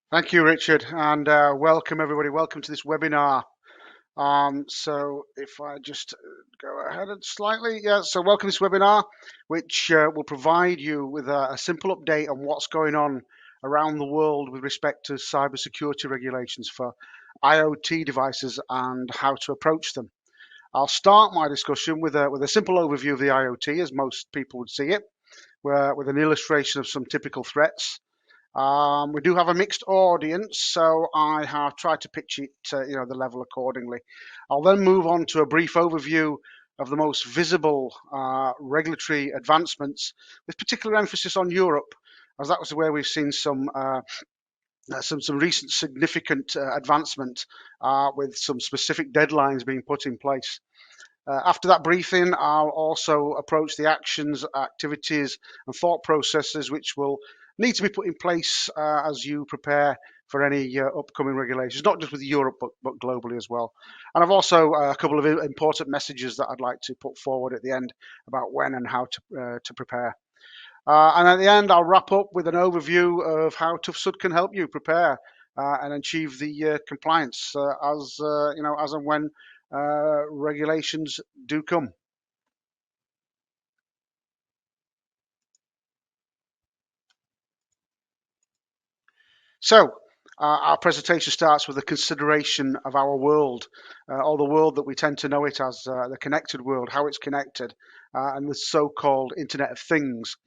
Thank you, Richard, and welcome everybody. Welcome to this webinar. So if I just go ahead and slightly, yeah, so welcome to this webinar, which will provide you with a simple update on what's going on around the world with respect to cybersecurity regulations for IoT devices and how to approach them. I'll start my discussion with a simple overview of the IoT, as most people would see it, with an illustration of some typical threats. We do have a mixed audience, so I have tried to pitch it, the level accordingly. I'll then move on to a brief overview of the most visible regulatory advancements, with particular emphasis on Europe, as that was where we've seen some recent significant advancement with some specific deadlines being put in place. After that briefing, I'll also approach the actions, activities, and thought processes which will need to be put in place as you prepare for any upcoming regulations, not just with Europe, but globally as well. And I've also a couple of important messages that I'd like to put forward at the end about when and how to prepare. And at the end, I'll wrap up with an overview of how ToughSud can help you prepare and achieve the compliance as and when regulations do come. So our presentation starts with a consideration of our world, or the world that we tend to know it as, the connected world, how it's connected, and the so-called Internet of Things.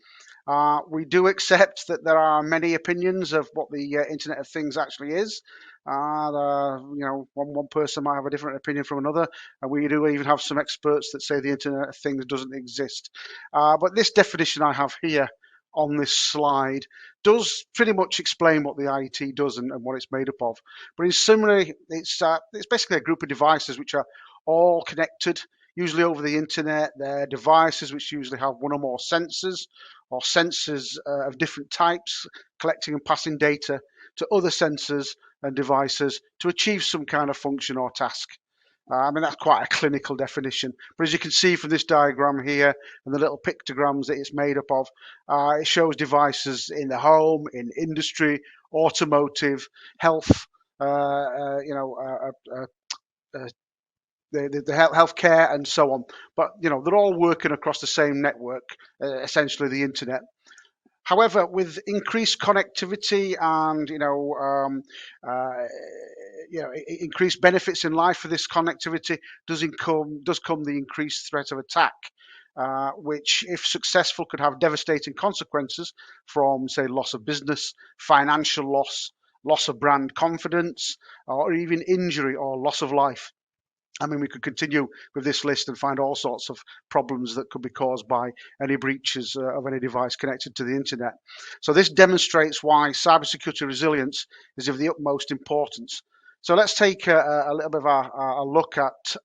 We do accept that there are many opinions of what the Internet of Things actually is. One person might have a different opinion from another, and we do even have some experts that say the Internet of Things doesn't exist. But this definition I have here on this slide does pretty much explain what the IoT does and what it's made up of. But in summary, it's basically a group of devices which are all connected, usually over the internet. They're devices which usually have one or more sensors, or sensors of different types, collecting and passing data to other sensors and devices to achieve some kind of function or task. That's quite a clinical definition. But as you can see from this diagram here and the little pictograms that it's made up of, it shows devices in the home, in industry, automotive, health, uh, uh, you know, uh, uh, uh, the healthcare and so on. But they're all working across the same network, essentially the internet. However, with increased connectivity and increased benefits in life for this connectivity, does come the increased threat of attack, which, if successful, could have devastating consequences from, say, loss of business, financial loss of brand confidence, or even injury or loss of life. We could continue with this list and find all sorts of problems that could be caused by any breaches of any device connected to the internet. So this demonstrates why cybersecurity resilience is of the utmost importance. So let's take a little bit of a look at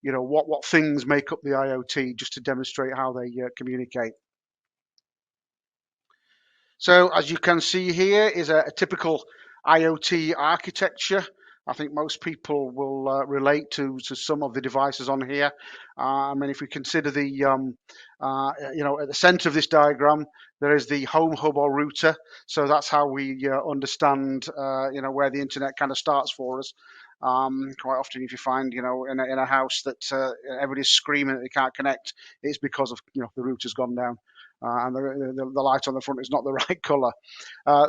what things make up the IoT, just to demonstrate how they communicate. So as you can see here is a typical IoT architecture. I think most people will relate to some of the devices on here. If we consider at the center of this diagram, there is the home hub or router. So that's how we understand, where the internet kind of starts for us. Quite often, if you find, in a house that everybody's screaming that they can't connect, it's because of, the router's gone down. And the light on the front is not the right color.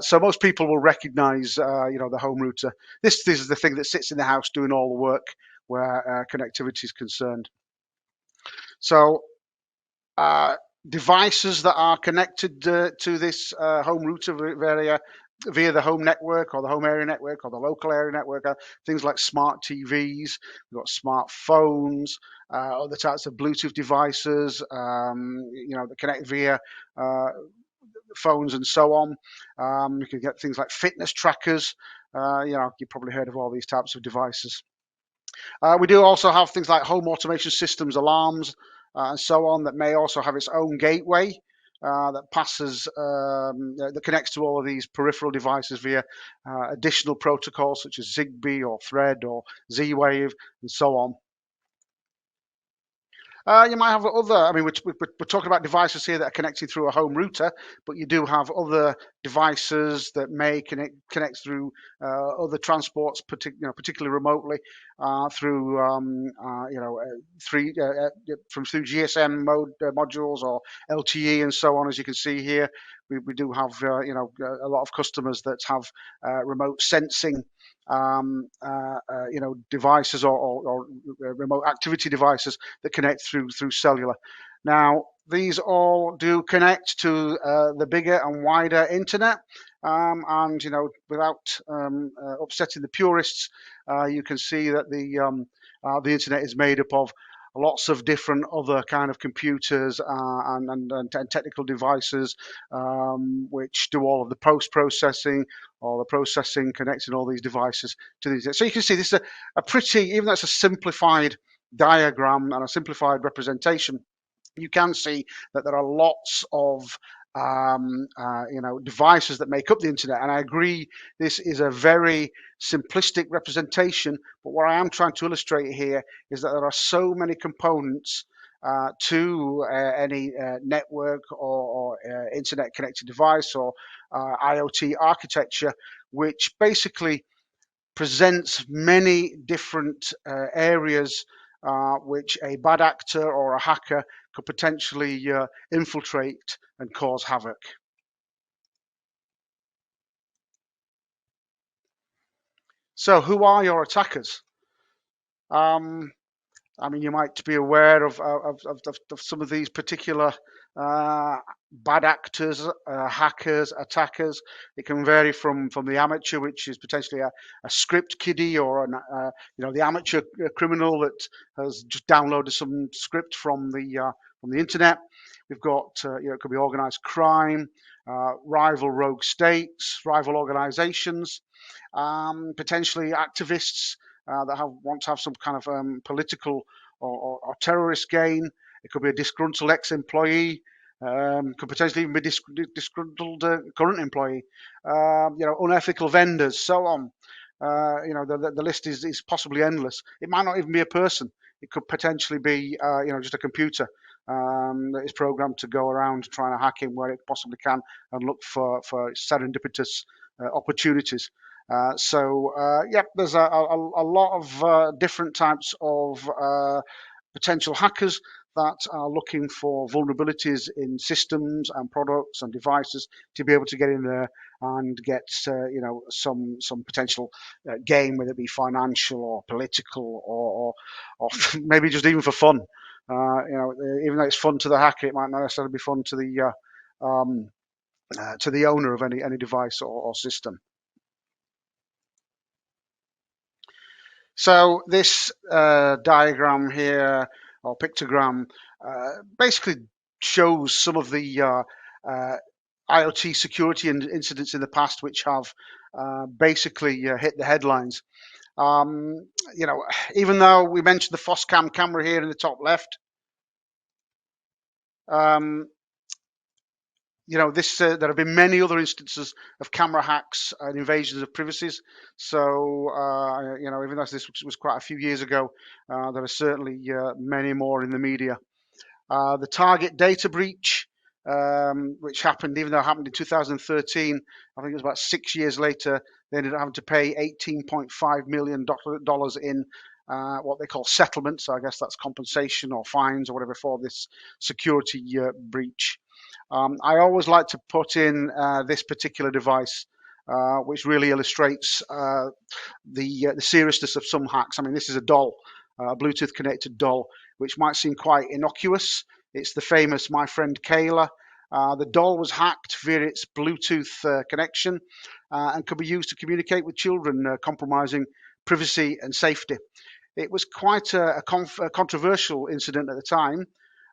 So most people will recognize, the home router. This is the thing that sits in the house doing all the work where connectivity is concerned. So devices that are connected to this home router via the home network or the home area network or the local area network are things like smart TVs, we've got smartphones, other types of Bluetooth devices, that connect via phones and so on. You can get things like fitness trackers. You've probably heard of all these types of devices. We do also have things like home automation systems, alarms, and so on, that may also have its own gateway that that connects to all of these peripheral devices via additional protocols such as Zigbee or Thread or Z-Wave and so on. You might have other, I mean, we're talking about devices here that are connected through a home router, but you do have other devices that may connect through other transports, particularly remotely, through, through GSM modules or LTE and so on. As you can see here, we do have, a lot of customers that have remote sensing devices or remote activity devices that connect through cellular. Now, these all do connect to the bigger and wider internet, and without upsetting the purists, you can see that the internet is made up of lots of different other kind of computers and technical devices, which do all of the post-processing or the processing, connecting all these devices to these. So you can see this is a pretty, even though it's a simplified diagram and a simplified representation, you can see that there are lots of devices that make up the internet. And I agree, this is a very simplistic representation. But what I am trying to illustrate here is that there are so many components to any network or internet connected device or IoT architecture, which basically presents many different areas which a bad actor or a hacker could potentially infiltrate and cause havoc. So who are your attackers? I mean, you might be aware of some of these particular bad actors, hackers, attackers. It can vary from the amateur, which is potentially a script kiddie, or the amateur criminal that has just downloaded some script from the internet. We've got it could be organised crime, rival rogue states, rival organisations, potentially activists that want to have some kind of political or terrorist gain. It could be a disgruntled ex-employee. Could potentially even be disgruntled current employee. Unethical vendors, so on. The list is possibly endless. It might not even be a person. It could potentially be, just a computer that is programmed to go around trying to hack in where it possibly can and look for serendipitous opportunities. There's a lot of different types of potential hackers that are looking for vulnerabilities in systems and products and devices to be able to get in there and get some potential gain, whether it be financial or political or maybe just even for fun. Even though it's fun to the hacker, it might not necessarily be fun to the owner of any device or system. So this diagram here, or pictogram, basically shows some of the IoT security incidents in the past which have basically hit the headlines. Even though we mentioned the Foscam camera here in the top left, there have been many other instances of camera hacks and invasions of privacies. So, even though this was quite a few years ago, there are certainly many more in the media. The Target data breach, which happened, even though it happened in 2013, I think it was about 6 years later, they ended up having to pay $18.5 million in what they call settlements. So I guess that's compensation or fines or whatever for this security breach. I always like to put in this particular device, which really illustrates the seriousness of some hacks. I mean, this is a doll, a Bluetooth connected doll, which might seem quite innocuous. It's the famous My Friend Kayla. The doll was hacked via its Bluetooth connection and could be used to communicate with children, compromising privacy and safety. It was quite a controversial incident at the time,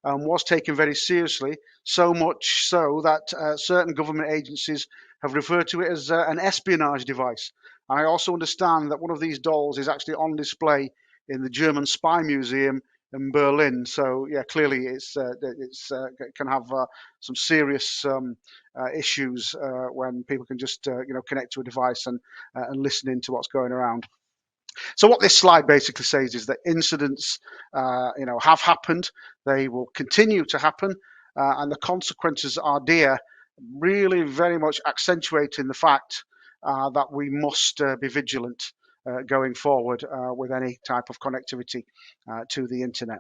was taken very seriously, so much so that certain government agencies have referred to it as an espionage device. And I also understand that one of these dolls is actually on display in the German Spy Museum in Berlin. So yeah, clearly it can have some serious issues when people can just connect to a device and listen into what's going around. So what this slide basically says is that incidents, have happened. They will continue to happen, and the consequences are dear. Really, very much accentuating the fact that we must be vigilant going forward with any type of connectivity to the internet.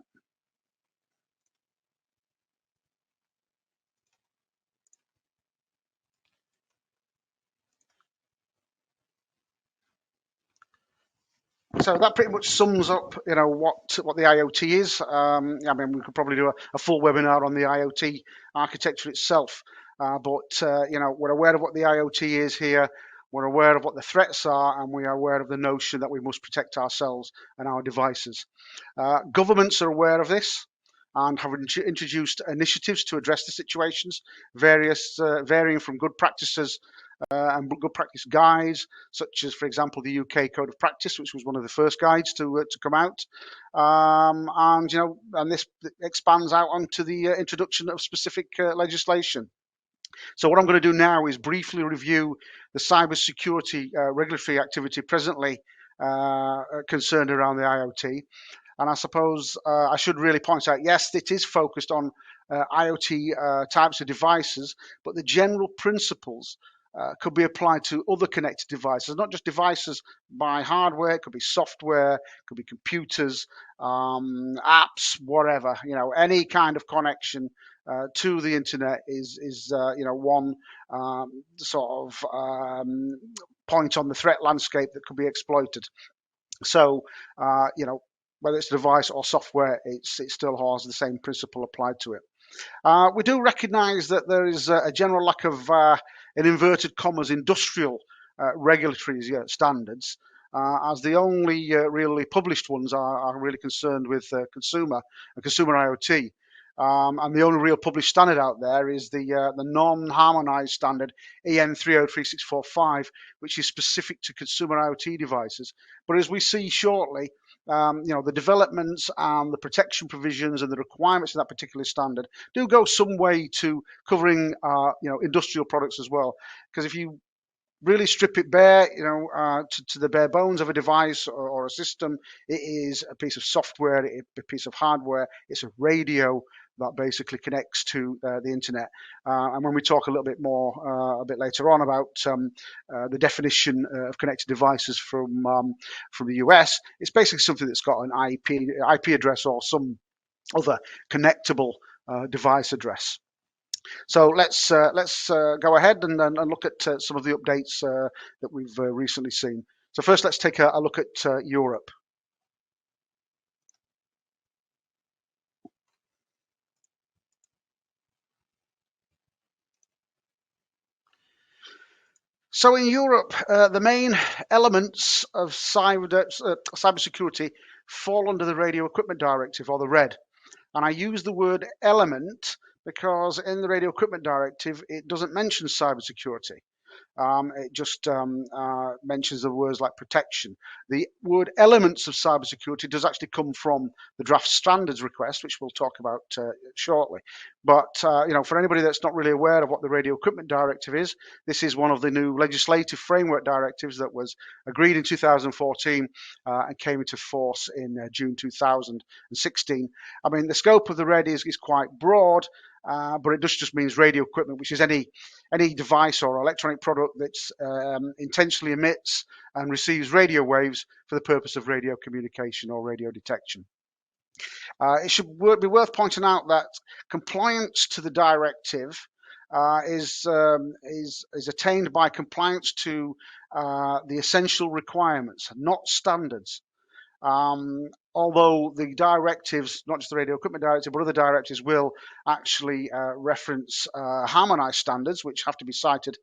So that pretty much sums up, what the IoT is. I mean, we could probably do a full webinar on the IoT architecture itself, but we're aware of what the IoT is here. We're aware of what the threats are, and we are aware of the notion that we must protect ourselves and our devices. Governments are aware of this and have introduced initiatives to address the situations, varying from good practices and good practice guides, such as, for example, the UK Code of Practice, which was one of the first guides to come out, and this expands out onto the introduction of specific legislation. So what I'm going to do now is briefly review the cybersecurity regulatory activity presently concerned around the IoT. And I suppose I should really point out, yes, it is focused on IoT types of devices, but the general principles could be applied to other connected devices, not just devices by hardware. It could be software, it could be computers, apps, whatever. Any kind of connection to the internet is one sort of point on the threat landscape that could be exploited. So, whether it's a device or software, it still has the same principle applied to it. We do recognise that there is a general lack of, in inverted commas, industrial regulatory standards, as the only really published ones are really concerned with consumer IoT. And the only real published standard out there is the non-harmonized standard EN 303645, which is specific to consumer IoT devices. But as we see shortly, the developments and the protection provisions and the requirements of that particular standard do go some way to covering, industrial products as well. Because if you really strip it bare, to the bare bones of a device or a system, it is a piece of software, a piece of hardware, it's a radio that basically connects to the internet. And when we talk a little bit more a bit later on about the definition of connected devices from the US, it's basically something that's got an IP address or some other connectable device address. So let's go ahead and look at some of the updates that we've recently seen. So first, let's take a look at Europe. So in Europe, the main elements of cybersecurity fall under the Radio Equipment Directive, or the RED. And I use the word element because in the Radio Equipment Directive, it doesn't mention cybersecurity. It just mentions the words like protection. The word elements of cybersecurity does actually come from the draft standards request, which we'll talk about shortly. But for anybody that's not really aware of what the Radio Equipment Directive is, this is one of the new legislative framework directives that was agreed in 2014 and came into force in June 2016. I mean, the scope of the RED is quite broad, but it just means radio equipment, which is any device or electronic product that intentionally emits and receives radio waves for the purpose of radio communication or radio detection. It should be worth pointing out that compliance to the directive is attained by compliance to the essential requirements, not standards. Although the directives, not just the Radio Equipment Directive, but other directives will actually reference harmonized standards, which have to be cited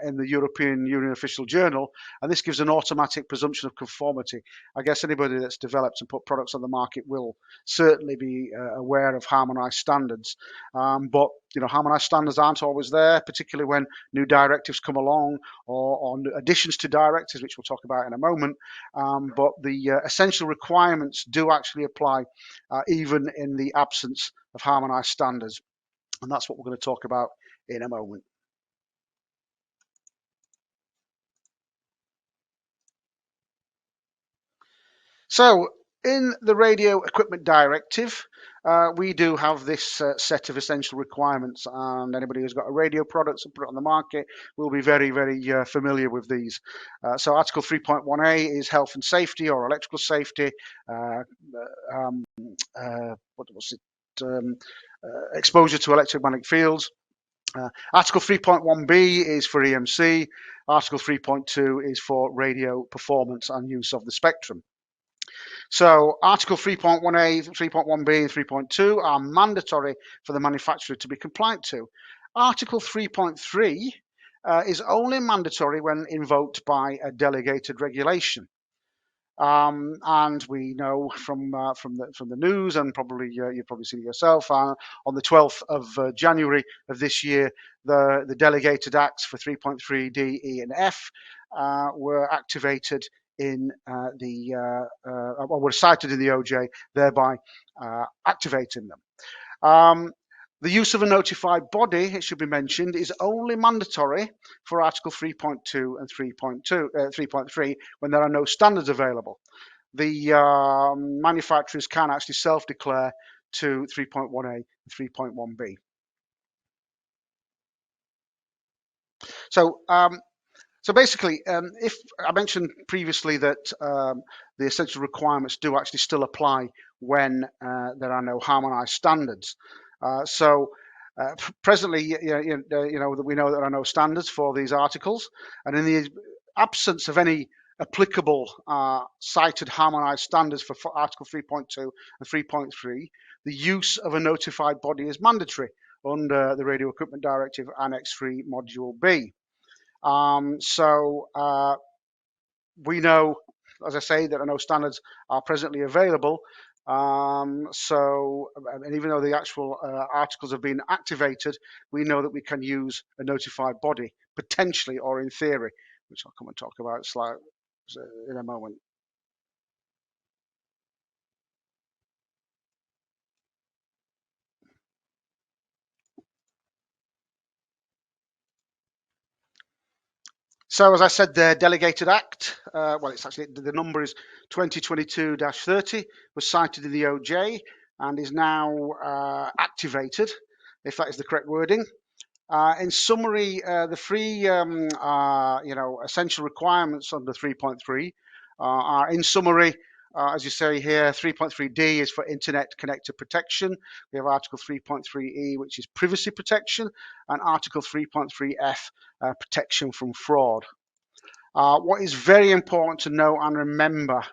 in the European Union Official Journal, and this gives an automatic presumption of conformity. I guess anybody that's developed and put products on the market will certainly be aware of harmonized standards, but harmonized standards aren't always there, particularly when new directives come along or additions to directives, which we'll talk about in a moment. But the essential requirements do actually apply even in the absence of harmonized standards. And that's what we're going to talk about in a moment. So in the Radio Equipment Directive, we do have this set of essential requirements, and anybody who's got a radio product and put it on the market will be very, very familiar with these. So Article 3.1a is health and safety or electrical safety. What was it? Exposure to electromagnetic fields. Article 3.1b is for EMC. Article 3.2 is for radio performance and use of the spectrum. So Article 3.1a, 3.1b, and 3.2 are mandatory for the manufacturer to be compliant to. Article 3.3 is only mandatory when invoked by a delegated regulation. And we know from the news, and probably you've probably seen it yourself, on the 12th of January of this year, the delegated acts for 3.3 D, E, and F were activated in were cited in the OJ, thereby activating them. The use of a notified body, it should be mentioned, is only mandatory for Article 3.2 and 3.3 when there are no standards available. The manufacturers can actually self-declare to 3.1a and 3.1b. So basically, if I mentioned previously that the essential requirements do actually still apply when there are no harmonized standards. Presently, we know there are no standards for these articles, and in the absence of any applicable cited harmonized standards for Article 3.2 and 3.3, the use of a notified body is mandatory under the Radio Equipment Directive Annex 3 Module B. We know, as I say, that no standards are presently available. And even though the actual articles have been activated, we know that we can use a notified body, potentially or in theory, which I'll come and talk about in a moment. So as I said, the Delegated Act, well, it's actually, the number is 2022-30, was cited in the OJ and is now activated, if that is the correct wording. In summary, the three essential requirements under 3.3 are, in summary, as you say here, 3.3D is for Internet Connector Protection. We have Article 3.3E, which is Privacy Protection, and Article 3.3F, Protection from Fraud. What is very important to know and remember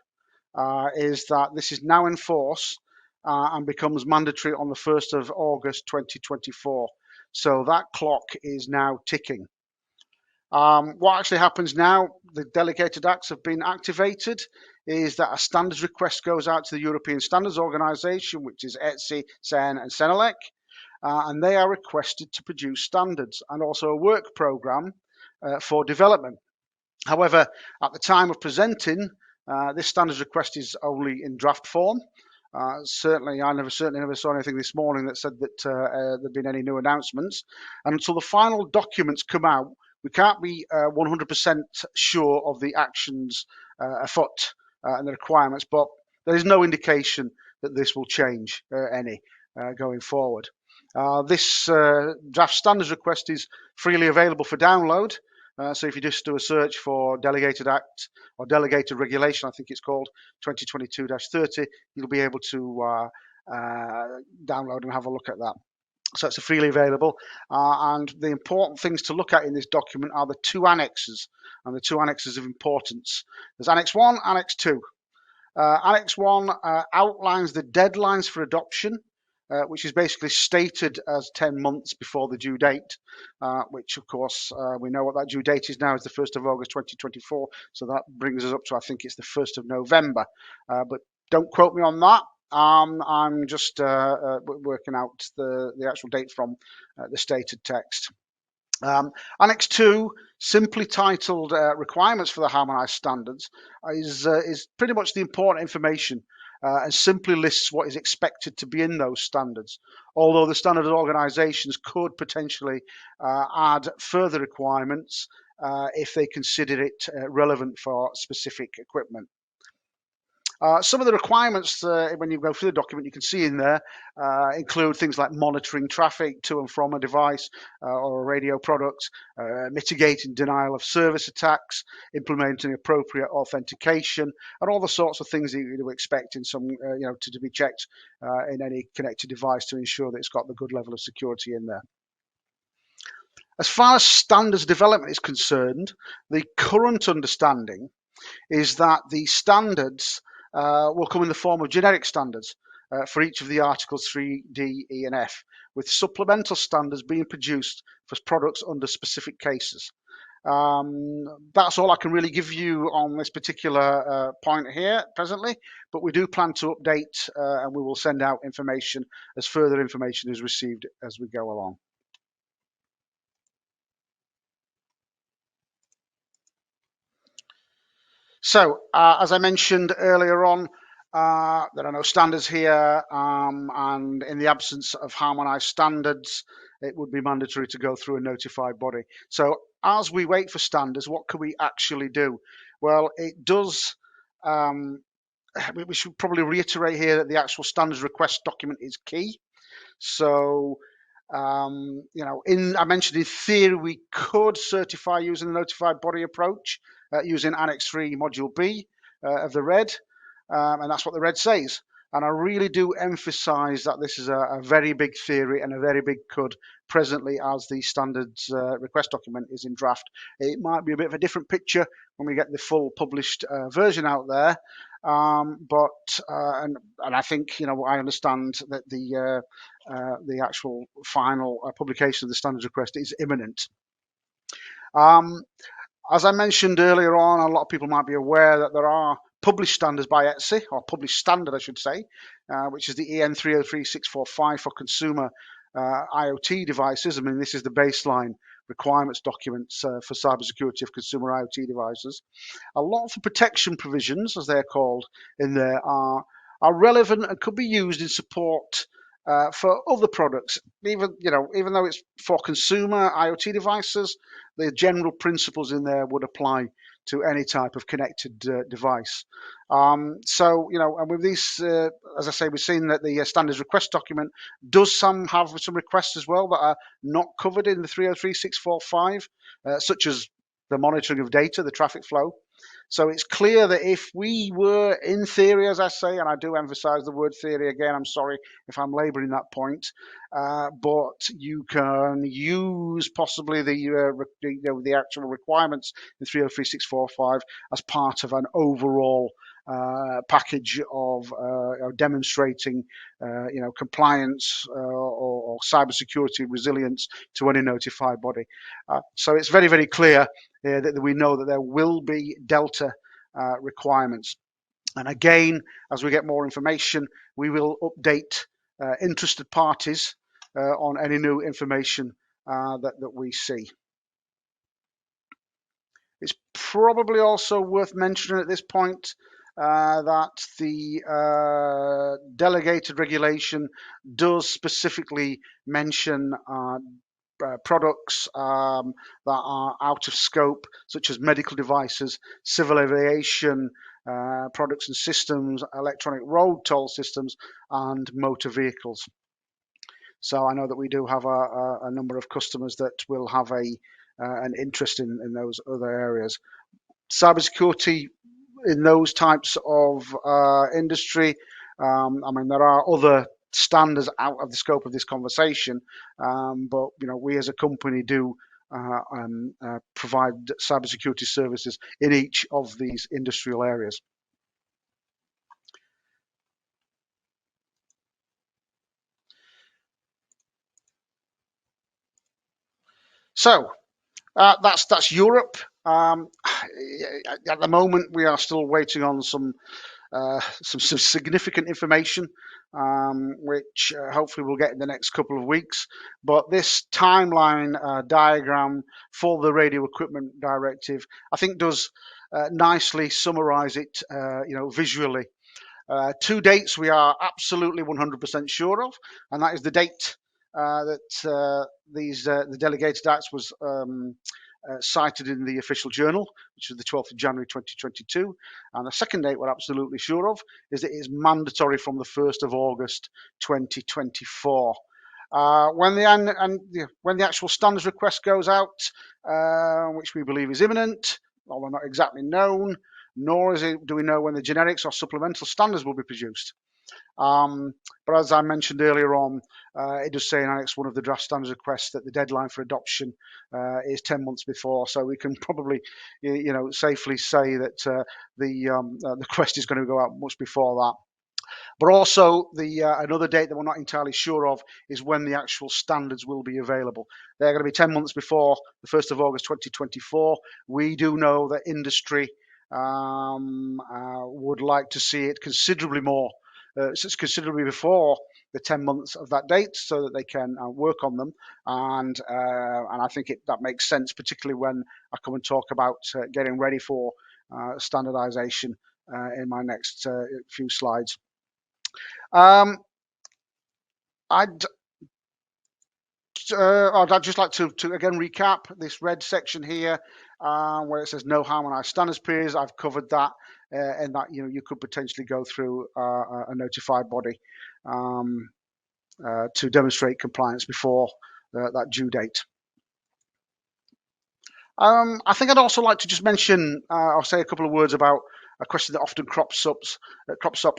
is that this is now in force and becomes mandatory on the 1st of August 2024. So that clock is now ticking. What actually happens now, the delegated acts have been activated, is that a standards request goes out to the European Standards Organization, which is ETSI, CEN, and CENELEC, and they are requested to produce standards and also a work program for development. However, at the time of presenting, this standards request is only in draft form. Certainly I never saw anything this morning that said that there'd been any new announcements. And until the final documents come out, we can't be 100% sure of the actions afoot and the requirements, but there is no indication that this will change any going forward. This draft standards request is freely available for download. So if you just do a search for Delegated Act or Delegated Regulation, I think it's called 2022-30, you'll be able to download and have a look at that. So it's freely available. And the important things to look at in this document are the two annexes, and the two annexes of importance. There's Annex 1, Annex 2. Annex 1 outlines the deadlines for adoption, which is basically stated as 10 months before the due date, which of course we know what that due date is now, is the 1st of August 2024. So that brings us up to, I think it's the 1st of November. But don't quote me on that. I'm just working out the actual date from the stated text. Annex 2, simply titled Requirements for the Harmonized Standards, is pretty much the important information and simply lists what is expected to be in those standards, although the standard organizations could potentially add further requirements if they consider it relevant for specific equipment. Some of the requirements when you go through the document, you can see in there include things like monitoring traffic to and from a device or a radio product, mitigating denial of service attacks, implementing appropriate authentication, and all the sorts of things that you expect in some, to be checked in any connected device to ensure that it's got the good level of security in there. As far as standards development is concerned, the current understanding is that the standards will come in the form of generic standards for each of the articles 3, D, E, and F, with supplemental standards being produced for products under specific cases. That's all I can really give you on this particular point here presently, but we do plan to update and we will send out information as further information is received as we go along. So, as I mentioned earlier on, there are no standards here, and in the absence of harmonized standards, it would be mandatory to go through a notified body. So as we wait for standards, what can we actually do? Well, it does, we should probably reiterate here that the actual standards request document is key. So, I mentioned in theory we could certify using the notified body approach using Annex 3 Module B of the RED, and that's what the RED says. And I really do emphasize that this is a very big theory and a very big could presently as the standards request document is in draft. It might be a bit of a different picture when we get the full published version out there. And I think, I understand that the actual final publication of the standards request is imminent. As I mentioned earlier on, a lot of people might be aware that there are published standards by ETSI, or published standard, I should say, which is the EN 303645 for consumer IoT devices. I mean, this is the baseline requirements documents for cybersecurity of consumer IoT devices. A lot of the protection provisions, as they're called in there, are relevant and could be used in support for other products. Even though it's for consumer IoT devices, the general principles in there would apply to any type of connected device. And with these, as I say, we've seen that the standards request document does have some requests as well that are not covered in the 303645, such as the monitoring of data, the traffic flow. So it's clear that if we were, in theory, as I say, and I do emphasize the word theory again, I'm sorry if I'm laboring that point, but you can use possibly the actual requirements in 303645 as part of an overall package of demonstrating compliance or cybersecurity resilience to any notified body. So it's very, very clear that we know that there will be Delta requirements. And again, as we get more information, we will update interested parties on any new information that we see. It's probably also worth mentioning at this point that the delegated regulation does specifically mention products that are out of scope, such as medical devices, civil aviation products and systems, electronic road toll systems, and motor vehicles. So I know that we do have a number of customers that will have an interest in those other areas. Cybersecurity in those types of industry, I mean, there are other standards out of the scope of this conversation, but we as a company do provide cybersecurity services in each of these industrial areas. So that's Europe. At the moment, we are still waiting on some significant information, which hopefully we'll get in the next couple of weeks. But this timeline diagram for the Radio Equipment Directive, I think, does nicely summarize it, visually. Two dates we are absolutely 100% sure of, and that is the date that the delegated acts was cited in the official journal, which is the 12th of January 2022. And the second date we're absolutely sure of is that it is mandatory from the 1st of August 2024. When the actual standards request goes out, which we believe is imminent, although not exactly known, nor do we know when the generics or supplemental standards will be produced. But as I mentioned earlier on, it does say in Annex 1 of the draft standards request that the deadline for adoption is 10 months before, so we can probably, safely say that the request is going to go out much before that. But also, another date that we're not entirely sure of is when the actual standards will be available. They're going to be 10 months before the 1st of August 2024. We do know that industry would like to see it considerably before the 10 months of that date, so that they can work on them. And I think that makes sense, particularly when I come and talk about getting ready for standardization in my next few slides. I'd just like to again recap this red section here, where it says no harmonized standards periods. I've covered that, and that you could potentially go through a notified body to demonstrate compliance before that due date. I think I'd also like to just mention, I'll say a couple of words about a question that often crops up,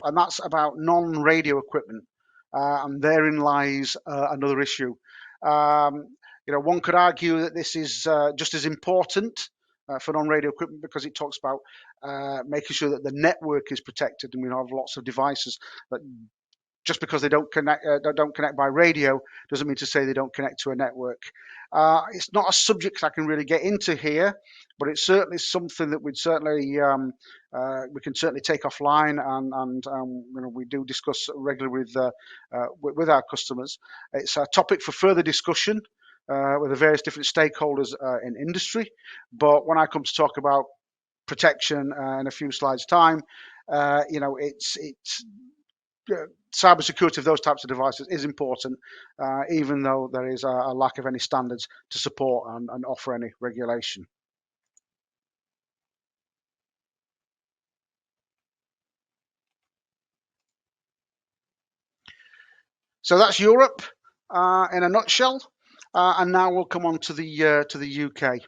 and that's about non-radio equipment. And therein lies another issue. One could argue that this is just as important for non-radio equipment, because it talks about making sure that the network is protected, and we have lots of devices that, just because they don't connect by radio, doesn't mean to say they don't connect to a network. It's not a subject I can really get into here, but it's certainly something that we can certainly take offline, and we do discuss regularly with our customers. It's a topic for further discussion with the various different stakeholders in industry. But when I come to talk about protection in a few slides' time, it's cybersecurity of those types of devices is important, even though there is a lack of any standards to support and offer any regulation. So that's Europe in a nutshell, and now we'll come on to the UK.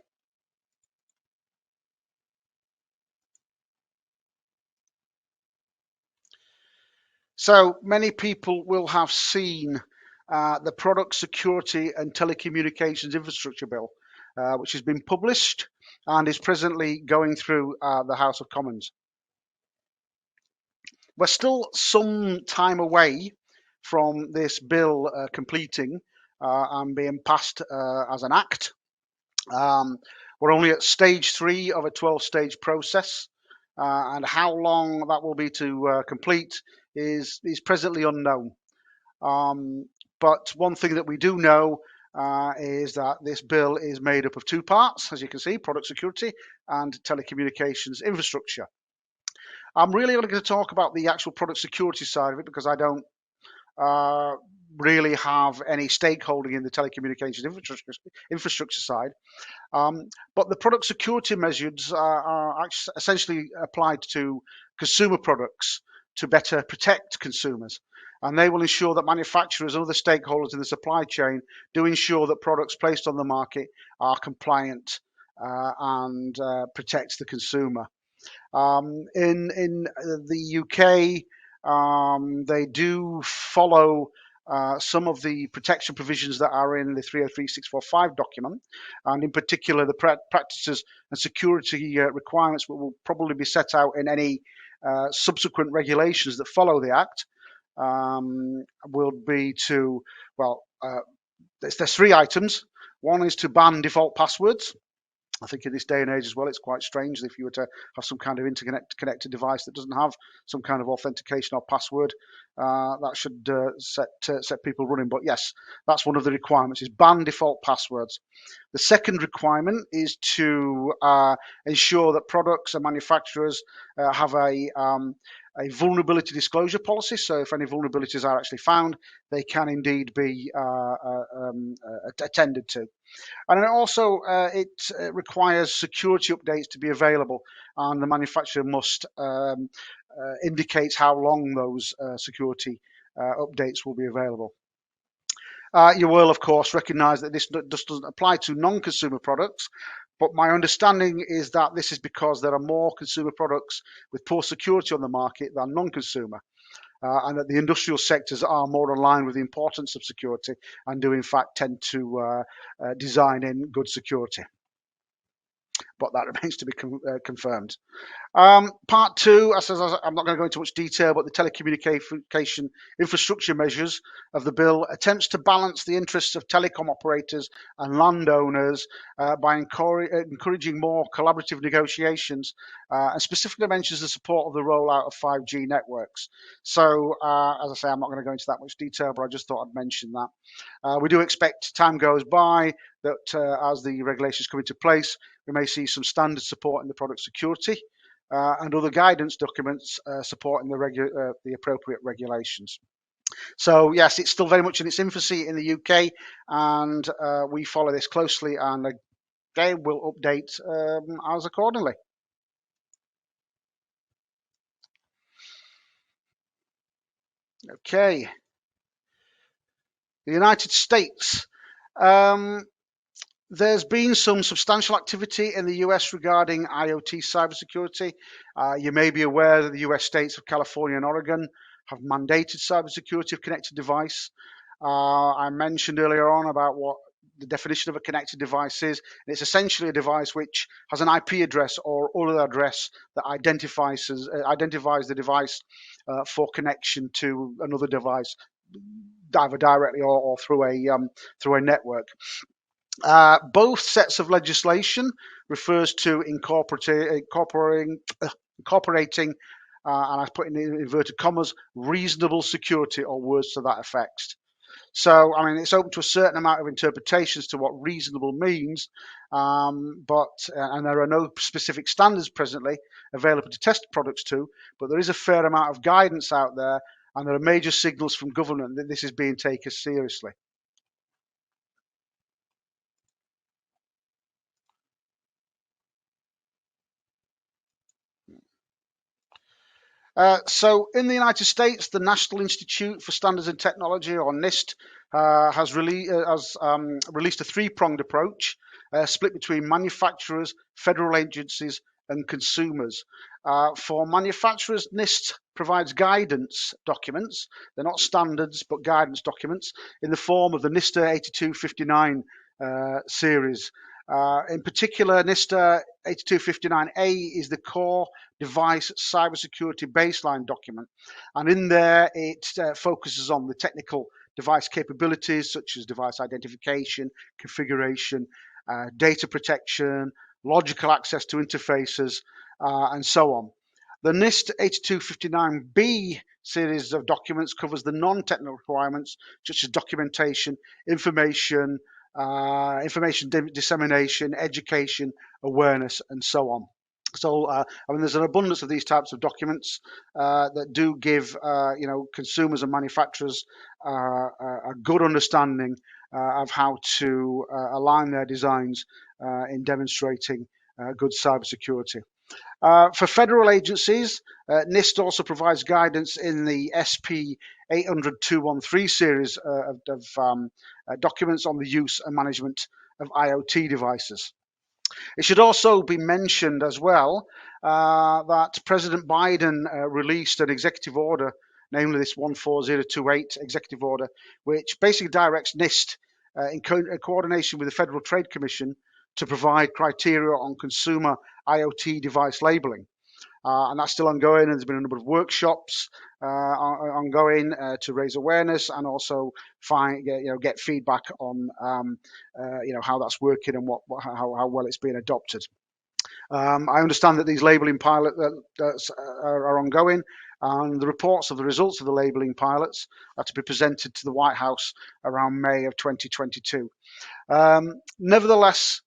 So many people will have seen the Product Security and Telecommunications Infrastructure Bill, which has been published and is presently going through the House of Commons. We're still some time away from this bill completing and being passed as an act. We're only at stage 3 of a 12-stage process, and how long that will be to complete is presently unknown. But one thing that we do know is that this bill is made up of 2 parts, as you can see: product security and telecommunications infrastructure. I'm really only going to talk about the actual product security side of it, because I don't really have any stakeholding in the telecommunications infrastructure side. But the product security measures are essentially applied to consumer products to better protect consumers. And they will ensure that manufacturers and other stakeholders in the supply chain do ensure that products placed on the market are compliant and protect the consumer. In the UK, they do follow some of the protection provisions that are in the 303645 document, and in particular the practices and security requirements will probably be set out in any subsequent regulations that follow the Act. Will be to, there's 3 items. One is to ban default passwords. I think in this day and age as well, it's quite strange if you were to have some kind of connected device that doesn't have some kind of authentication or password. That should set people running. But yes, that's one of the requirements, is ban default passwords. The second requirement is to ensure that products and manufacturers have a a vulnerability disclosure policy. So if any vulnerabilities are actually found, they can indeed be attended to. And also it requires security updates to be available, and the manufacturer must indicate how long those security updates will be available. You will, of course, recognise that this just doesn't apply to non-consumer products, but my understanding is that this is because there are more consumer products with poor security on the market than non-consumer. And that the industrial sectors are more aligned with the importance of security and do in fact tend to design in good security. But that remains to be confirmed. Part two, I'm not going to go into much detail, but the telecommunication infrastructure measures of the bill attempts to balance the interests of telecom operators and landowners by encouraging more collaborative negotiations, and specifically mentions the support of the rollout of 5G networks. So, as I say, I'm not going to go into that much detail, but I just thought I'd mention that. We do expect, time goes by, that as the regulations come into place, we may see some standard support in the product security and other guidance documents supporting the appropriate regulations. So yes, it's still very much in its infancy in the UK, and we follow this closely, and again we'll update as accordingly. Okay, the United States. There's been some substantial activity in the US regarding IoT cybersecurity. You may be aware that the US states of California and Oregon have mandated cybersecurity of connected device. I mentioned earlier on about what the definition of a connected device is. It's essentially a device which has an IP address or other address that identifies the device for connection to another device, either directly or through a network. Both sets of legislation refers to incorporating, and I put in inverted commas, reasonable security, or words to that effect. So, I mean, it's open to a certain amount of interpretations to what reasonable means, and there are no specific standards presently available to test products to, but there is a fair amount of guidance out there, and there are major signals from government that this is being taken seriously. So in the United States, the National Institute for Standards and Technology, or NIST, has released a three-pronged approach split between manufacturers, federal agencies, and consumers. For manufacturers, NIST provides guidance documents. They're not standards, but guidance documents in the form of the NIST 8259 series. In particular, NIST 8259A is the core device cybersecurity baseline document, and in there it focuses on the technical device capabilities such as device identification, configuration, data protection, logical access to interfaces, and so on. The NIST 8259B series of documents covers the non-technical requirements such as documentation, information dissemination, education, awareness, and so on. So, I mean, there's an abundance of these types of documents that do give, consumers and manufacturers a good understanding of how to align their designs in demonstrating good cybersecurity. For federal agencies, NIST also provides guidance in the SP 800-213 series of documents on the use and management of IoT devices. It should also be mentioned as well that President Biden released an executive order, namely this 14028 executive order, which basically directs NIST in coordination with the Federal Trade Commission to provide criteria on consumer IoT device labeling. And that's still ongoing, and there's been a number of workshops ongoing to raise awareness and also get feedback on how that's working and how well it's being adopted. I understand that these labeling pilots are ongoing, and the reports of the results of the labeling pilots are to be presented to the White House around May of 2022. Nevertheless,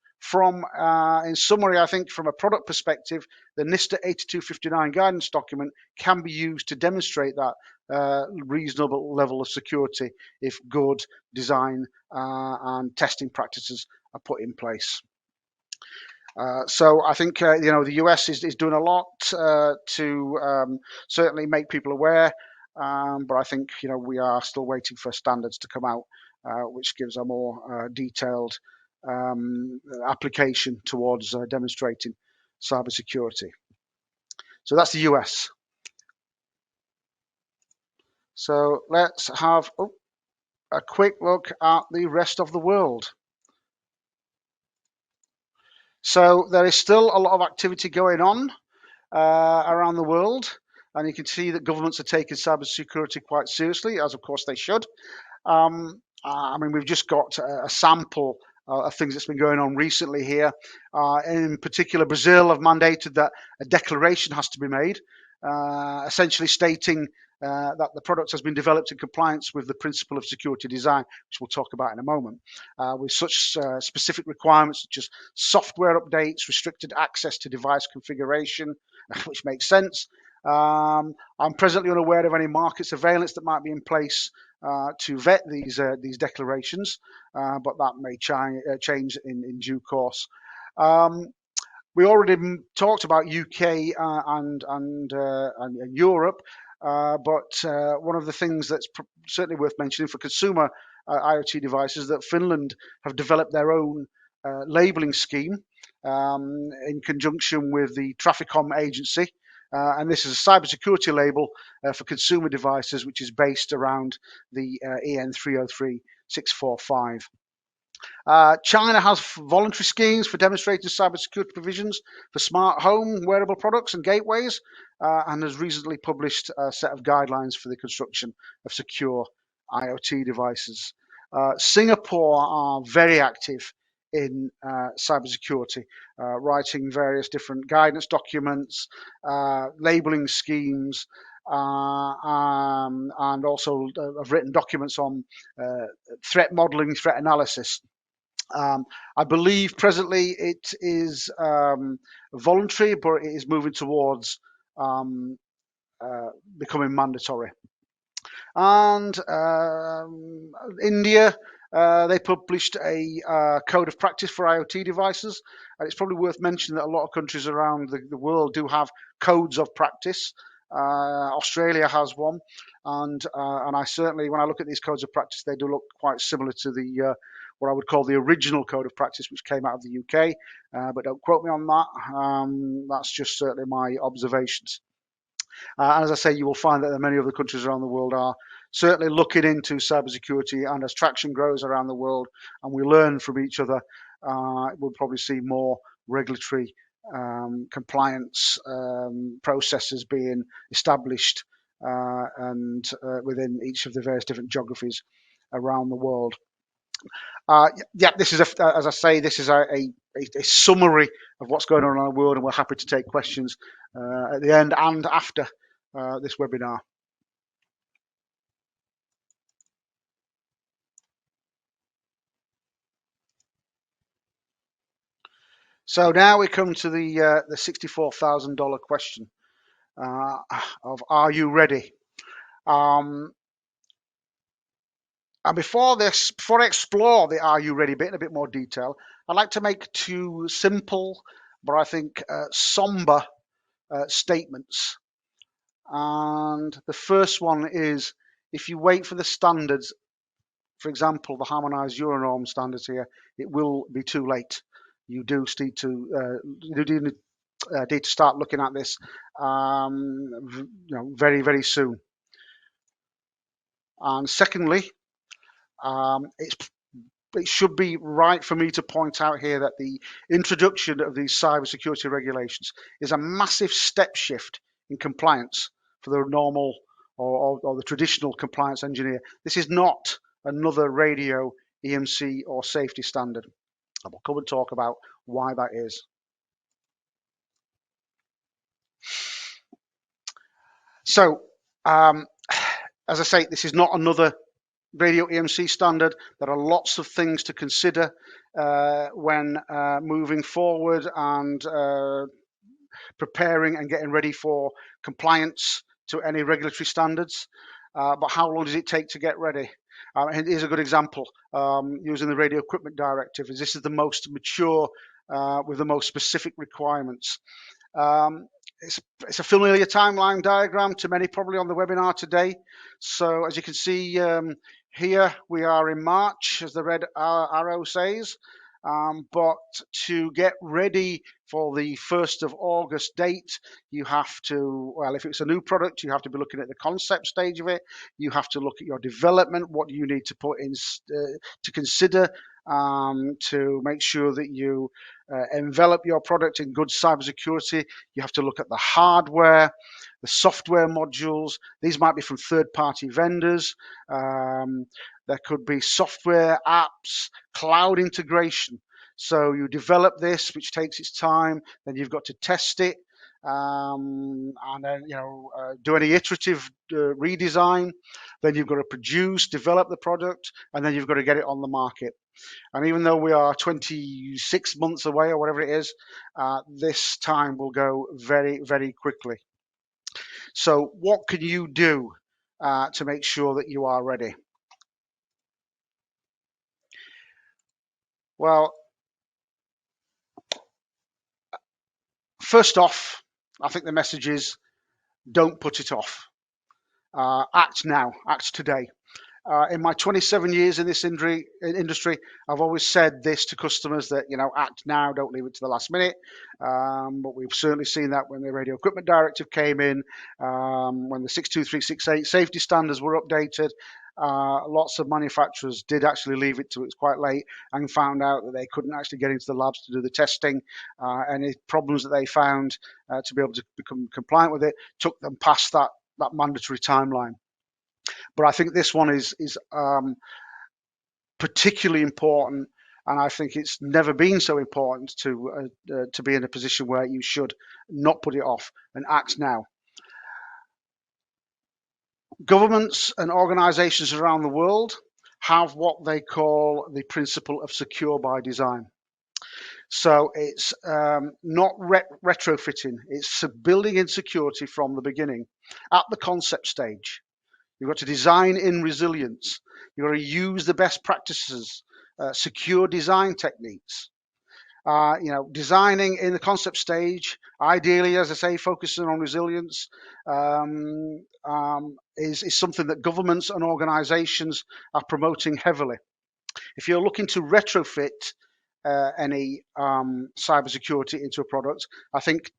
in summary, I think from a product perspective, the NIST 8259 guidance document can be used to demonstrate that reasonable level of security if good design and testing practices are put in place. So I think the US is doing a lot to certainly make people aware, but I think we are still waiting for standards to come out, which gives a more detailed application towards demonstrating cybersecurity. So that's the US. So let's have a quick look at the rest of the world. So there is still a lot of activity going on around the world, and you can see that governments are taking cybersecurity quite seriously, as of course they should. I mean, we've just got a sample of things that's been going on recently here. In particular, Brazil have mandated that a declaration has to be made, essentially stating that the product has been developed in compliance with the principle of security design, which we'll talk about in a moment, with such specific requirements such as software updates, restricted access to device configuration, which makes sense. I'm presently unaware of any market surveillance that might be in place to vet these declarations, but that may change in due course. We already talked about UK and Europe, but one of the things that's certainly worth mentioning for consumer IoT devices is that Finland have developed their own labeling scheme in conjunction with the Traficom agency. And this is a cybersecurity label for consumer devices, which is based around the EN 303645. China has voluntary schemes for demonstrating cybersecurity provisions for smart home wearable products and gateways, and has recently published a set of guidelines for the construction of secure IoT devices. Singapore are very active in cybersecurity, writing various different guidance documents, labeling schemes, and also have written documents on threat modeling, threat analysis. I believe presently it is voluntary, but it is moving towards becoming mandatory. And India, they published a code of practice for IoT devices. And it's probably worth mentioning that a lot of countries around the world do have codes of practice. Australia has one, and I certainly, when I look at these codes of practice, they do look quite similar to the what I would call the original code of practice, which came out of the UK. But don't quote me on that. That's just certainly my observations. And as I say, you will find that many other countries around the world are certainly looking into cybersecurity, and as traction grows around the world and we learn from each other, we'll probably see more regulatory compliance processes being established and within each of the various different geographies around the world. Yeah, this is, as I say, this is a summary of what's going on around the world, and we're happy to take questions at the end and after this webinar. So now we come to the $64,000 question of are you ready? And before I explore the are you ready bit in a bit more detail, I'd like to make two simple, but I think somber statements. And the first one is, if you wait for the standards, for example, the harmonized Euronorm standards here, it will be too late. You do need to start looking at this very, very soon. And secondly, it should be right for me to point out here that the introduction of these cybersecurity regulations is a massive step shift in compliance for the normal or the traditional compliance engineer. This is not another radio, EMC, or safety standard. And we'll come and talk about why that is. So, as I say, this is not another radio EMC standard. There are lots of things to consider when moving forward and preparing and getting ready for compliance to any regulatory standards. But how long does it take to get ready? Here's a good example using the Radio Equipment Directive. This is the most mature with the most specific requirements. It's a familiar timeline diagram to many probably on the webinar today. So as you can see here, we are in March, as the red arrow says. But to get ready for the 1st of August date, you have to, well, if it's a new product, you have to be looking at the concept stage of it. You have to look at your development, what you need to put in to consider to make sure that you envelop your product in good cybersecurity. You have to look at the hardware, the software modules. These might be from third-party vendors. There could be software, apps, cloud integration. So you develop this, which takes its time. Then you've got to test it, and then do any iterative redesign. Then you've got to produce, develop the product, and then you've got to get it on the market. And even though we are 26 months away or whatever it is, this time will go very, very quickly. So what can you do to make sure that you are ready? Well, first off, I think the message is don't put it off. Act now, act today. In my 27 years in this industry, I've always said this to customers that, act now, don't leave it to the last minute. But we've certainly seen that when the Radio Equipment Directive came in, when the 62368 safety standards were updated. Lots of manufacturers did actually leave it till it's quite late and found out that they couldn't actually get into the labs to do the testing. Any problems that they found to be able to become compliant with it took them past that mandatory timeline. But I think this one is particularly important, and I think it's never been so important to be in a position where you should not put it off and act now. Governments and organizations around the world have what they call the principle of secure by design. So it's not retrofitting, it's building in security from the beginning at the concept stage. You've got to design in resilience. You've got to use the best practices, secure design techniques. Designing in the concept stage, ideally, as I say, focusing on resilience, is something that governments and organizations are promoting heavily. If you're looking to retrofit any cybersecurity into a product, I think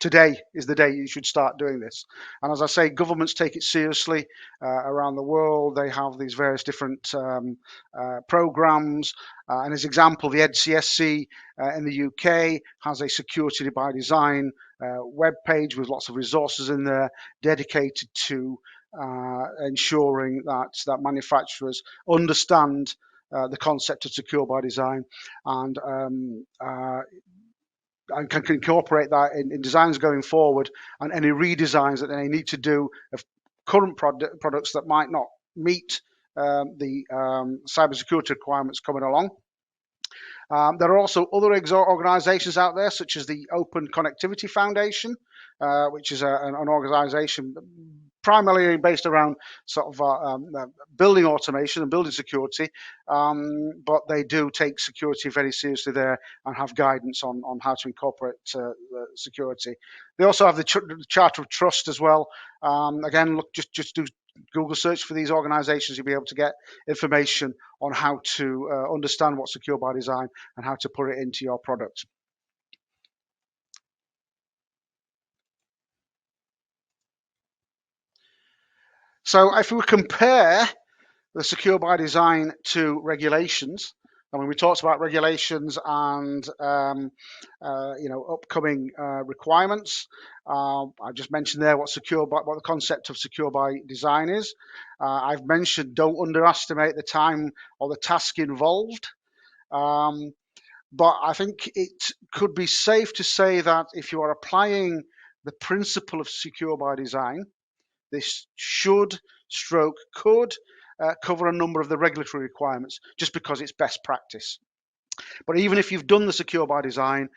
today is the day you should start doing this. And as I say, governments take it seriously around the world. They have these various different programs. And as example, the NCSC in the UK has a security by design web page with lots of resources in there dedicated to ensuring that manufacturers understand the concept of secure by design and can incorporate that in designs going forward and any redesigns that they need to do of current products that might not meet the cybersecurity requirements coming along. There are also other organizations out there, such as the Open Connectivity Foundation, which is an organization primarily based around sort of building automation and building security, but they do take security very seriously there and have guidance on how to incorporate security. They also have the Charter of Trust as well. Again, look, just do Google search for these organizations. You'll be able to get information on how to understand what's secure by design and how to put it into your product. So if we compare the secure by design to regulations, I mean, we talked about regulations and upcoming requirements. I just mentioned there what the concept of secure by design is. I've mentioned don't underestimate the time or the task involved. But I think it could be safe to say that if you are applying the principle of secure by design, this could cover a number of the regulatory requirements just because it's best practice. But even if you've done the secure by design,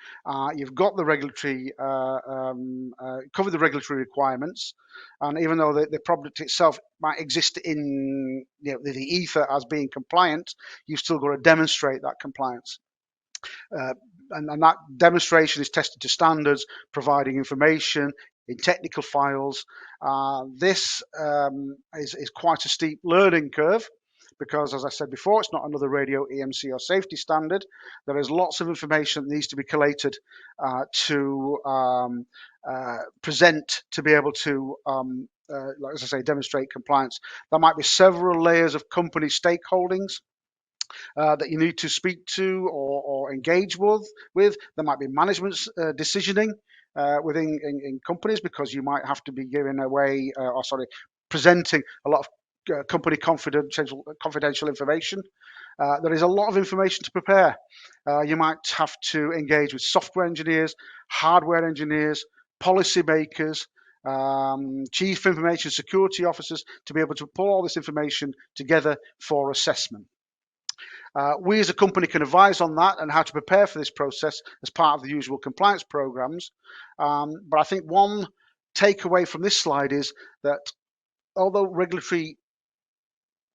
you've got the regulatory, covered the regulatory requirements, and even though the product itself might exist in the ether as being compliant, you've still got to demonstrate that compliance. And that demonstration is tested to standards, providing information in technical files. This is quite a steep learning curve because, as I said before, it's not another radio EMC or safety standard. There is lots of information that needs to be collated to present to be able to, like as I say, demonstrate compliance. There might be several layers of company stakeholdings that you need to speak to or engage with. There might be management decisioning within in companies because you might have to be giving away, presenting a lot of company confidential information. There is a lot of information to prepare. You might have to engage with software engineers, hardware engineers, policymakers, chief information security officers to be able to pull all this information together for assessment. We as a company can advise on that and how to prepare for this process as part of the usual compliance programs. But I think one takeaway from this slide is that although regulatory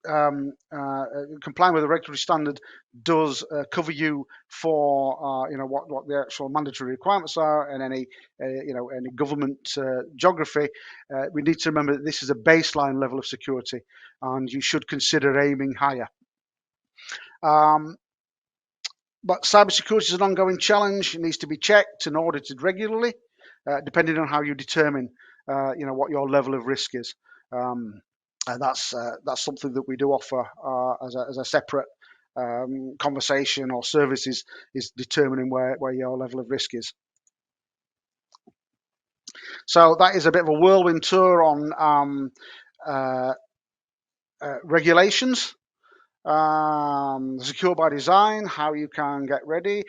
complying with the regulatory standard does cover you for what the actual mandatory requirements are and any any government geography, we need to remember that this is a baseline level of security, and you should consider aiming higher. But cybersecurity is an ongoing challenge. It needs to be checked and audited regularly, depending on how you determine, what your level of risk is. And that's something that we do offer as a separate conversation or services, is determining where your level of risk is. So that is a bit of a whirlwind tour on regulations. Secure by design, how you can get ready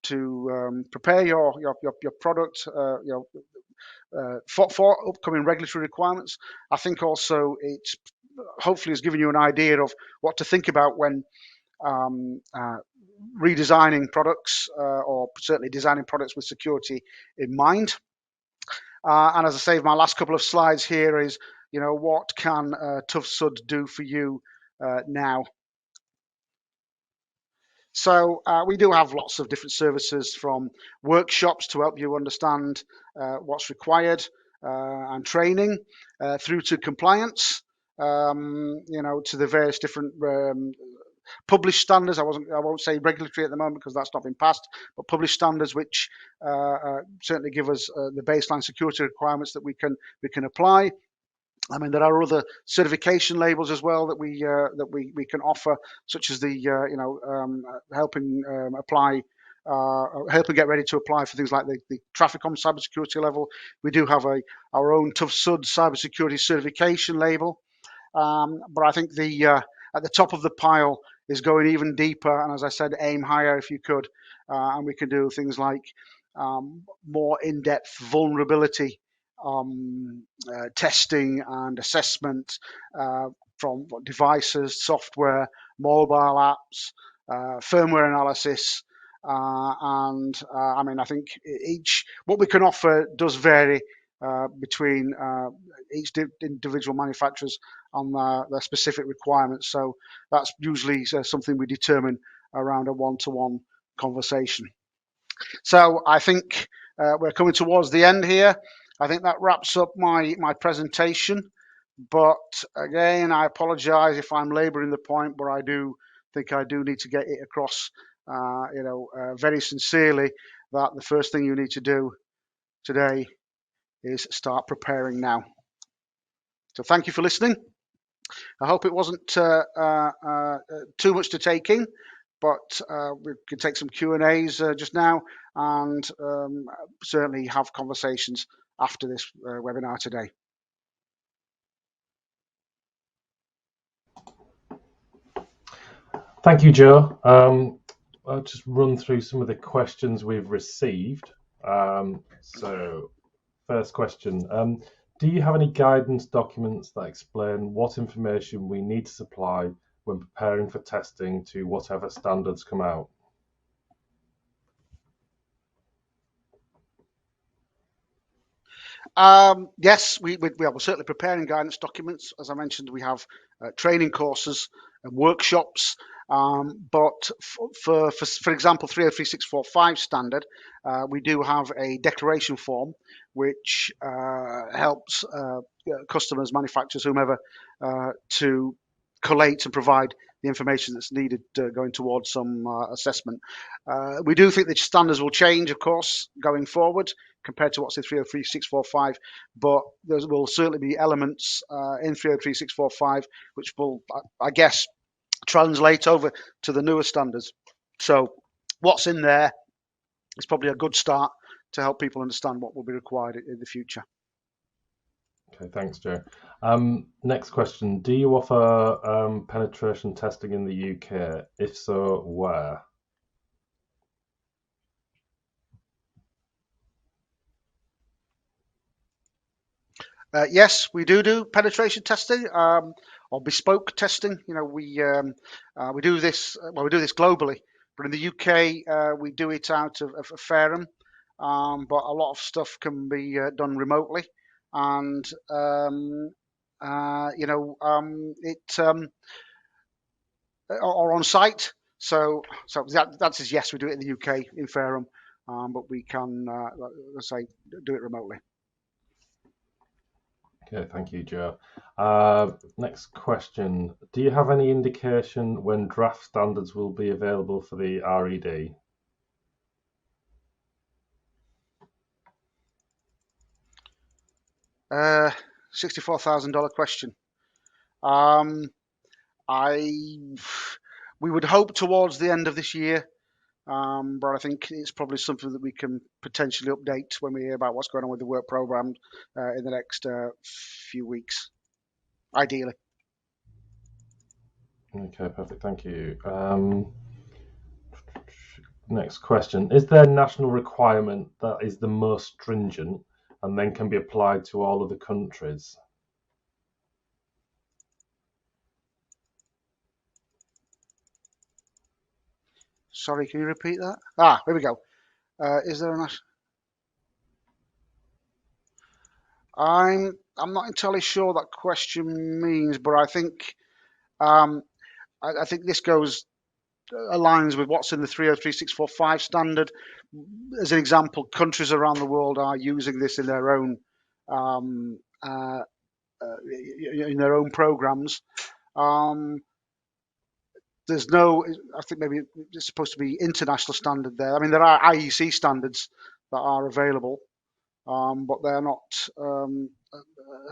to prepare your product for upcoming regulatory requirements. I think also it's hopefully has given you an idea of what to think about when redesigning products or certainly designing products with security in mind. And as I say, my last couple of slides here is, what can Tough Sud do for you now? So we do have lots of different services, from workshops to help you understand what's required and training, through to compliance, to the various different published standards. I won't say regulatory at the moment because that's not been passed, but published standards which certainly give us the baseline security requirements that we can apply. I mean, there are other certification labels as well that we can offer, such as the helping apply, helping get ready to apply for things like the Trafficom cybersecurity level. We do have our own Tough Sud cybersecurity certification label, but I think at the top of the pile is going even deeper, and as I said, aim higher if you could, and we can do things like more in-depth vulnerability testing and assessment from devices, software, mobile apps, firmware analysis, and I mean, I think what we can offer does vary between each individual manufacturers on their specific requirements. So that's usually something we determine around a one-to-one conversation. So I think we're coming towards the end here. I think that wraps up my presentation. But again, I apologize if I'm laboring the point, but I do think I do need to get it across, very sincerely, that the first thing you need to do today is start preparing now. So thank you for listening. I hope it wasn't too much to take in, but we can take some Q&As just now, and certainly have conversations after this webinar today. Thank you, Joe. I'll just run through some of the questions we've received. So first question, Do you have any guidance documents that explain what information we need to supply when preparing for testing to whatever standards come out? Yes, we are certainly preparing guidance documents. As I mentioned, we have training courses and workshops. But for example, 303645 standard, we do have a declaration form which helps customers, manufacturers, whomever, to collate and provide the information that's needed going towards some assessment. We do think that standards will change, of course, going forward compared to what's in 303645, but there will certainly be elements in 303645 which will, I guess, translate over to the newer standards. So what's in there is probably a good start to help people understand what will be required in the future. Okay, thanks, Joe. Next question. Do you offer penetration testing in the UK? If so, where? Yes, we do penetration testing or bespoke testing. You know, we do this. Well, we do this globally, but in the UK, we do it out of Fareham. But a lot of stuff can be done remotely, and it or on site. So that's as yes, we do it in the UK in Fareham, but we can, let's say, do it remotely. Okay, thank you, Joe. Next question. Do you have any indication when draft standards will be available for the RED? $64,000 question. Um, I we would hope towards the end of this year, but I think it's probably something that we can potentially update when we hear about what's going on with the work program in the next few weeks, ideally. Okay, perfect. Thank you. Next question. Is there a national requirement that is the most stringent and then can be applied to all other countries? Sorry, can you repeat that? Ah, here we go. Is there a national? I'm not entirely sure what that question means, but I think um, I think this goes aligns with what's in the 303645 standard. As an example, countries around the world are using this um, uh, in their own programs. Um, there's no, I think maybe it's supposed to be international standard there. I mean, there are IEC standards that are available, but they're not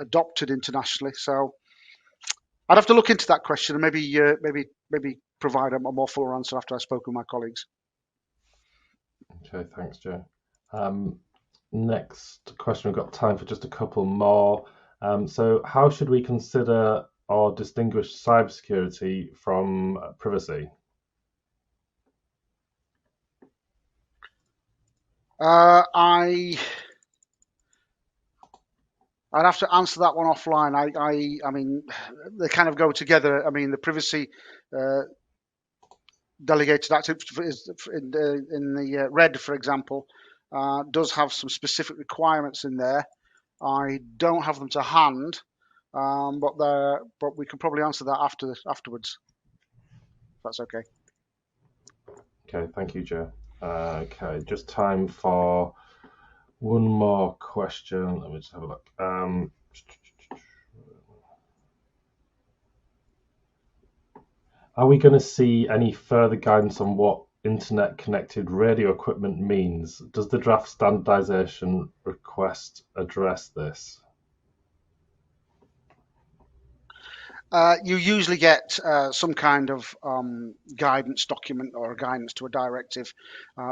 adopted internationally. So I'd have to look into that question and maybe provide a more full answer after I've spoken with my colleagues. Okay, thanks, Joe. Um, Next question. We've got time for just a couple more. So, how should we consider or distinguish cybersecurity from privacy? I'd have to answer that one offline. I mean, they kind of go together. I mean, the privacy uh, delegated active in the red, for example, does have some specific requirements in there. I don't have them to hand, but we can probably answer that afterwards. If that's okay. Okay, thank you, Joe. Okay, just time for one more question. Let me just have a look. Are we going to see any further guidance on what internet connected radio equipment means? Does the draft standardization request address this? You usually get some kind of guidance document or a guidance to a directive.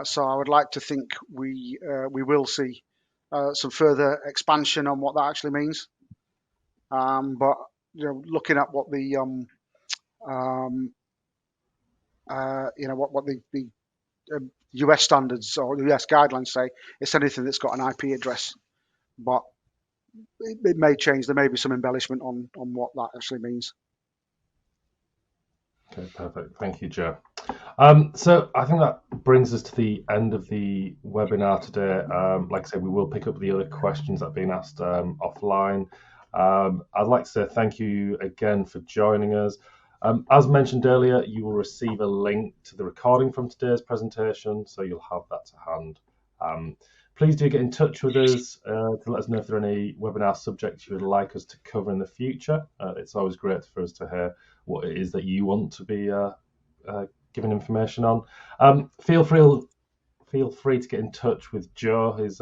So I would like to think we will see some further expansion on what that actually means. But looking at what the um, what the US standards or the US guidelines say, it's anything that's got an IP address. But it may change. There may be some embellishment on what that actually means. Okay, perfect. Thank you, Joe. So I think that brings us to the end of the webinar today. Like I said, we will pick up the other questions that have been asked offline. I'd like to say thank you again for joining us. As mentioned earlier, you will receive a link to the recording from today's presentation, so you'll have that to hand. Please do get in touch with us to let us know if there are any webinar subjects you would like us to cover in the future. It's always great for us to hear what it is that you want to be given information on. Feel free to get in touch with Joe. His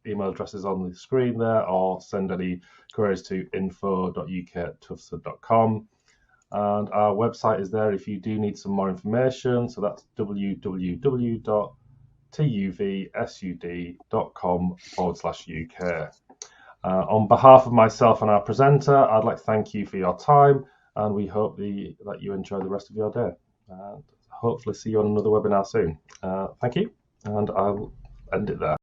email address is on the screen there, or send any queries to info.uk@tufsa.com. And our website is there if you do need some more information. So that's www.tuvsud.com/UK. On behalf of myself and our presenter, I'd like to thank you for your time, and we hope that you enjoy the rest of your day. And hopefully see you on another webinar soon. Thank you, and I'll end it there.